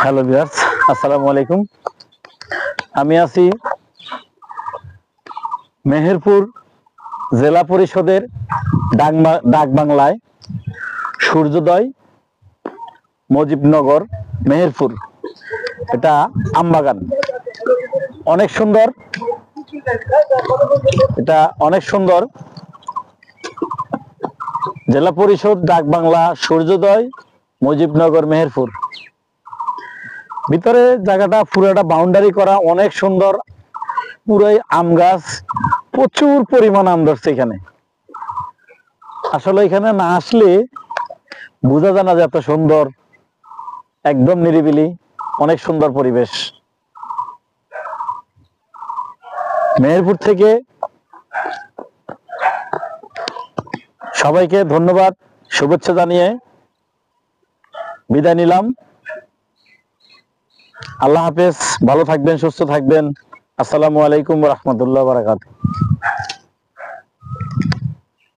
Hello viewers, আসসালামু আলাইকুম। আমি আছি মেহেরপুর জেলা পরিষদের ডাক বাংলায় সূর্যোদয় মুজিবনগর মেহেরপুর। এটা আমবাগান, অনেক সুন্দর। এটা অনেক সুন্দর। জেলা পরিষদ ডাক বাংলা সূর্যোদয় মুজিবনগর মেহেরপুর। ভিতরে জায়গাটা পুরোটা বাউন্ডারি করা, অনেক সুন্দর। পুরোই আম গাছ, প্রচুর পরিমাণ আম ধরছে এখানে। আসলে এখানে না আসলে বোঝা যায় না যে এত সুন্দর, একদম নিরিবিলি, অনেক সুন্দর পরিবেশ। মেহেরপুর থেকে সবাইকে ধন্যবাদ, শুভেচ্ছা জানিয়ে বিদায় নিলাম। আল্লাহ হাফেজ, ভালো থাকবেন, সুস্থ থাকবেন। আসসালামু আলাইকুম ওয়া রাহমাতুল্লাহি ওয়া বারাকাতুহু।